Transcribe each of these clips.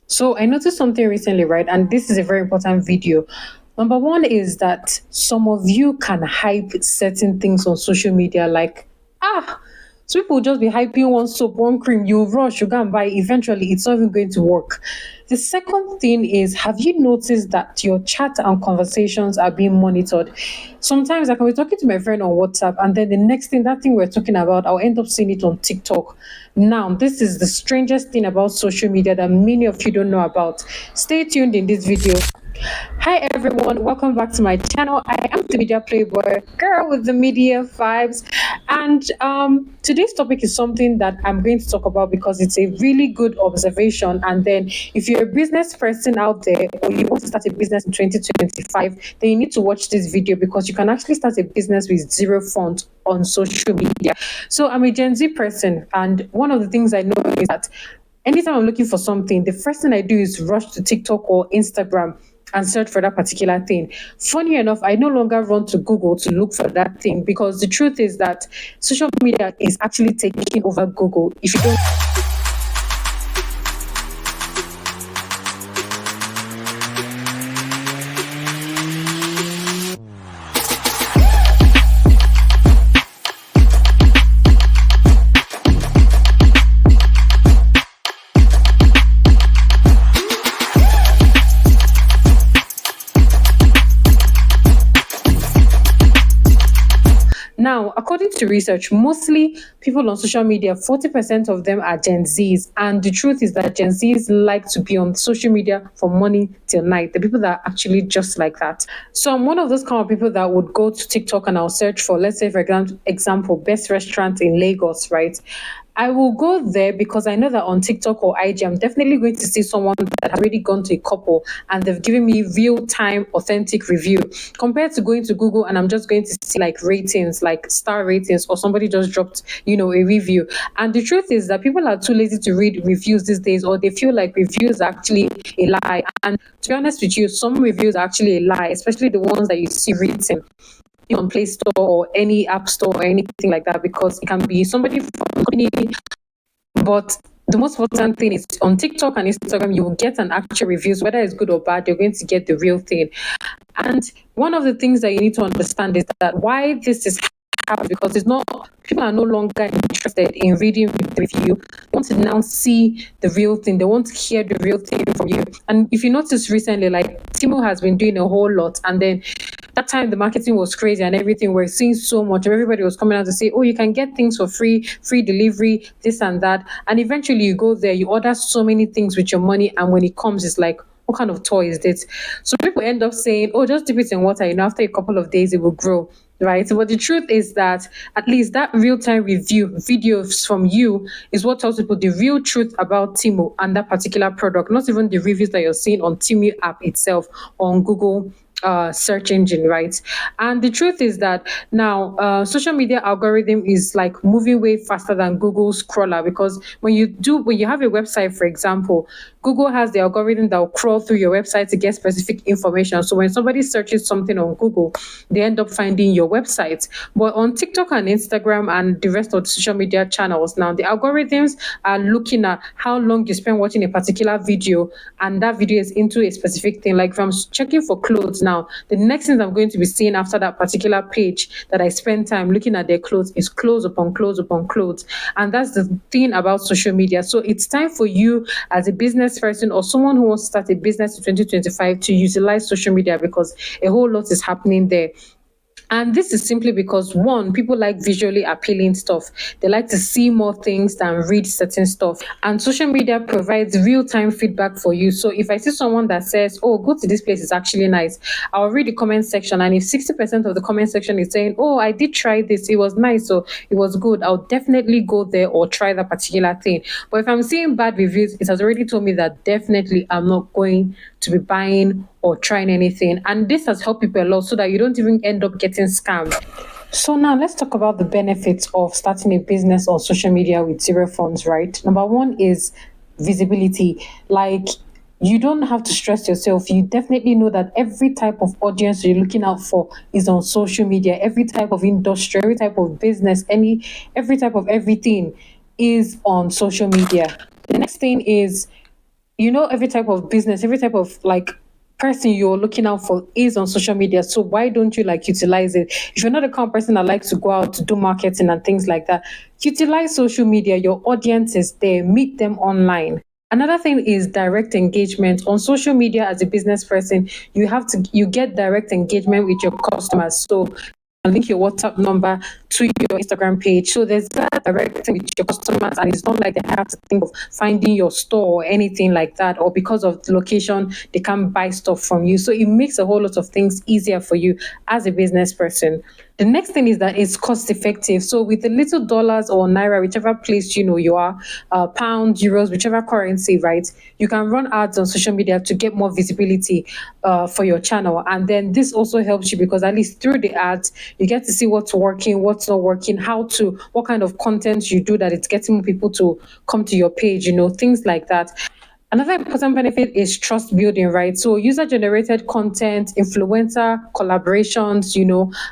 So I noticed something recently, right? And this is a very important video. Number one is that some of you can hype certain things on social media, like, ah, so people will just be hyping one soap, one cream, you rush, you go and buy. Eventually, it's not even going to work. The second thing is, have you noticed that your chat and conversations are being monitored? Sometimes I can be talking to my friend on WhatsApp, and then the next thing, that thing we're talking about, I'll end up seeing it on TikTok. Now, this is the strangest thing about social media that many of you don't know about. Stay tuned in this video. Hi everyone, welcome back to my channel. I am the media playboy girl with the media vibes, and today's topic is something that I'm going to talk about because it's a really good observation. And then, if you're a business person out there or you want to start a business in 2025, then you need to watch this video because you can actually start a business with zero funds on social media. So, I'm a Gen Z person, and one of the things I know is that anytime I'm looking for something, the first thing I do is rush to TikTok or Instagram and search for that particular thing. Funny enough, I no longer run to Google to look for that thing because the truth is that social media is actually taking over Google. If you don't Now, according to research, mostly people on social media, 40% of them are Gen Zs. And the truth is that Gen Zs like to be on social media from morning till night. The people that are actually just like that. So I'm one of those kind of people that would go to TikTok and I'll search for, let's say, for example, best restaurant in Lagos, right? I will go there because I know that on TikTok or IG, I'm definitely going to see someone that has already gone to a couple and they've given me real time, authentic review compared to going to Google and I'm just going to see like ratings, like star ratings, or somebody just dropped, a review. And the truth is that people are too lazy to read reviews these days, or they feel like reviews are actually a lie. And to be honest with you, some reviews are actually a lie, especially the ones that you see written on Play Store or any app store or anything like that, because it can be somebody from the company. But the most important thing is on TikTok and Instagram, you will get an actual reviews, whether it's good or bad, you're going to get the real thing. And one of the things that you need to understand is that why this is happening, because it's not, people are no longer interested in reading the review. They want to now see the real thing. They want to hear the real thing from you. And if you notice recently, like Temu has been doing a whole lot, and then that time the marketing was crazy and everything. We're seeing so much. Everybody was coming out to say, oh, you can get things for free delivery, this and that. And eventually you go there, you order so many things with your money, and when it comes, it's like, what kind of toy is this? So people end up saying, oh, just dip it in water, after a couple of days it will grow. Right. But the truth is that at least that real time review videos from you is what tells people the real truth about Temu and that particular product, not even the reviews that you're seeing on Temu app itself or on Google search engine, right? And the truth is that now social media algorithm is like moving way faster than Google's crawler, because when you have a website, for example, Google has the algorithm that will crawl through your website to get specific information. So when somebody searches something on Google, they end up finding your website. But on TikTok and Instagram and the rest of the social media channels, now the algorithms are looking at how long you spend watching a particular video, and that video is into a specific thing. Like if I'm checking for clothes now, the next thing I'm going to be seeing after that particular page that I spend time looking at their clothes is clothes upon clothes upon clothes. And that's the thing about social media. So it's time for you as a business person or someone who wants to start a business in 2025 to utilize social media, because a whole lot is happening there. And this is simply because, one, people like visually appealing stuff. They like to see more things than read certain stuff. And social media provides real-time feedback for you. So if I see someone that says, oh, go to this place, it's actually nice, I'll read the comment section. And if 60% of the comment section is saying, oh, I did try this, it was nice, so it was good, I'll definitely go there or try that particular thing. But if I'm seeing bad reviews, it has already told me that definitely I'm not going to be buying or trying anything. And this has helped people a lot so that you don't even end up getting scammed. So now let's talk about the benefits of starting a business on social media with zero funds, right? Number one is visibility. Like, you don't have to stress yourself. You definitely know that every type of audience you're looking out for is on social media. Every type of industry, every type of business, every type of everything is on social media. The next thing is every type of business, every type of like person you're looking out for is on social media. So why don't you like utilize it? If you're not the kind of person that likes to go out to do marketing and things like that, utilize social media. Your audience is there. Meet them online. Another thing is direct engagement on social media. As a business person, you get direct engagement with your customers. So link your WhatsApp number to your Instagram page. So there's that direct with your customers, and it's not like they have to think of finding your store or anything like that, or because of the location, they can't buy stuff from you. So it makes a whole lot of things easier for you as a business person. The next thing is that it's cost effective. So with the little dollars or naira, whichever place you are, pounds, euros, whichever currency, right? You can run ads on social media to get more visibility for your channel. And then this also helps you because at least through the ads, you get to see what's working, what's not working, what kind of content you do that it's getting more people to come to your page, things like that. Another important benefit is trust building, right? So user generated content, influencer collaborations,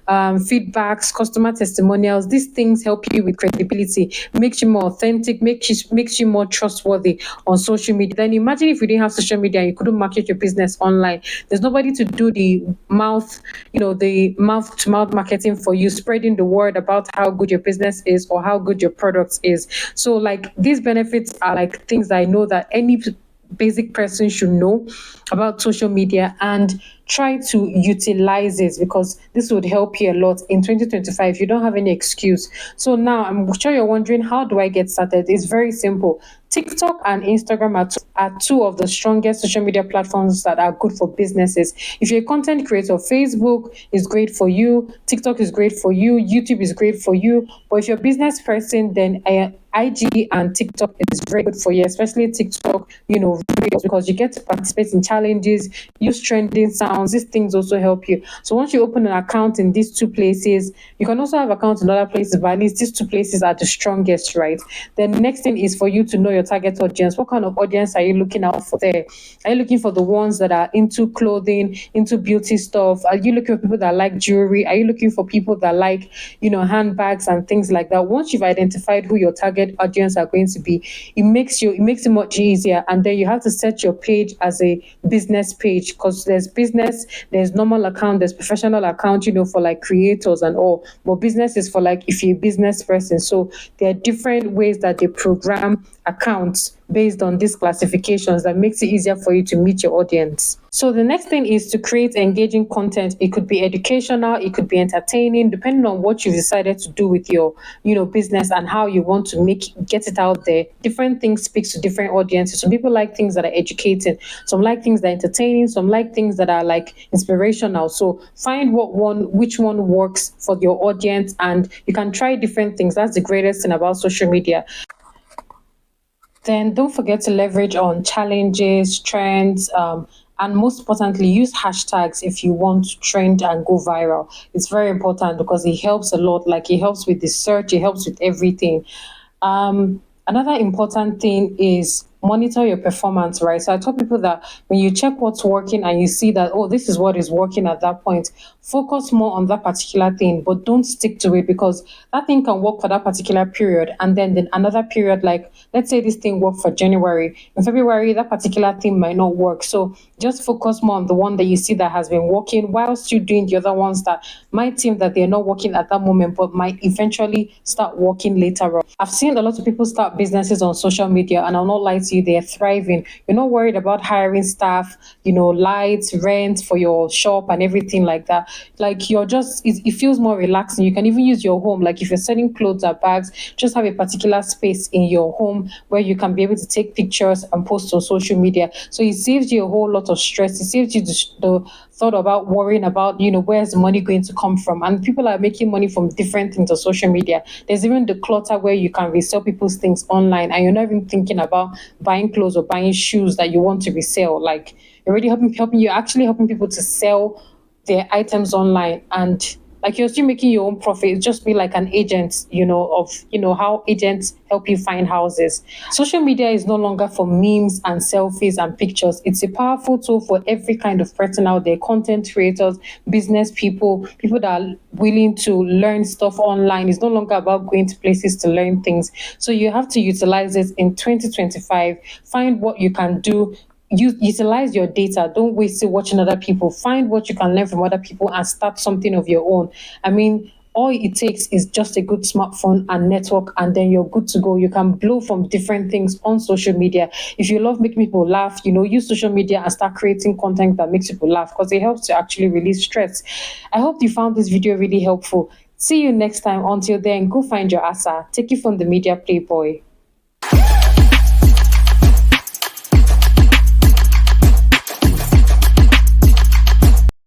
feedbacks, customer testimonials. These things help you with credibility, makes you more authentic, makes you more trustworthy on social media. Then imagine if you didn't have social media and you couldn't market your business online. There's nobody to do the mouth to mouth marketing for you, spreading the word about how good your business is or how good your product is. So like these benefits are like things I know that any basic person should know about social media and try to utilize it, because this would help you a lot in 2025. You don't have any excuse. So now I'm sure you're wondering, how do I get started? It's very simple. TikTok and Instagram are two of the strongest social media platforms that are good for businesses. If you're a content creator, Facebook is great for you, TikTok is great for you, YouTube is great for you. But if you're a business person, then IG and TikTok is very good for you, especially TikTok, videos, because you get to participate in challenges, use trending sounds. These things also help you. So once you open an account in these two places, you can also have accounts in other places, but at least these two places are the strongest, right? Then the next thing is for you to know your target audience. What kind of audience are you looking out for there? Are you looking for the ones that are into clothing, into beauty stuff? Are you looking for people that like jewelry? Are you looking for people that like, handbags and things like that? Once you've identified who your target audience are going to be, it makes it much easier. And then you have to set your page as a business page, because there's business, there's normal account, there's professional account, for like creators and all. But business is for like if you're a business person. So there are different ways that they program accounts based on these classifications that makes it easier for you to meet your audience. So the next thing is to create engaging content. It could be educational, it could be entertaining, depending on what you've decided to do with your, business and how you want to get it out there. Different things speaks to different audiences. Some people like things that are educating, some like things that are entertaining, some like things that are like inspirational. So find which one works for your audience, and you can try different things. That's the greatest thing about social media. Then don't forget to leverage on challenges, trends, and most importantly, use hashtags if you want to trend and go viral. It's very important because it helps a lot. Like it helps with the search, it helps with everything. Another important thing is monitor your performance, right? So I tell people that when you check what's working and you see that, oh, this is what is working at that point, focus more on that particular thing, but don't stick to it, because that thing can work for that particular period. And then another period, like let's say this thing worked for January. In February, that particular thing might not work. So just focus more on the one that you see that has been working, whilst you're doing the other ones that might seem that they're not working at that moment, but might eventually start working later on. I've seen a lot of people start businesses on social media, and I'll not lie to you, they're thriving. You're not worried about hiring staff, lights, rent for your shop and everything like that. Like it feels more relaxing. You can even use your home. Like if you're selling clothes or bags, just have a particular space in your home where you can be able to take pictures and post on social media. So it saves you a whole lot of stress. It saves you the thought about worrying about, where's the money going to come from. And people are making money from different things on social media. There's even the clutter where you can resell people's things online, and you're not even thinking about buying clothes or buying shoes that you want to resell. Like you're already helping you're actually helping people to sell their items online. And Like you're still making your own profit. It's just be like an agent, of how agents help you find houses. Social media is no longer for memes and selfies and pictures. It's a powerful tool for every kind of person out there: content creators, business people, people that are willing to learn stuff online. It's no longer about going to places to learn things. So you have to utilize it in 2025. Find what you can do. Utilize your data. Don't waste it watching other people. Find what you can learn from other people and start something of your own. I mean, all it takes is just a good smartphone and network, and then you're good to go. You can blow from different things on social media. If you love making people laugh, use social media and start creating content that makes people laugh, because it helps to actually release stress. I hope you found this video really helpful. See you next time. Until then, go find your asa. Take it from the Media Playboy.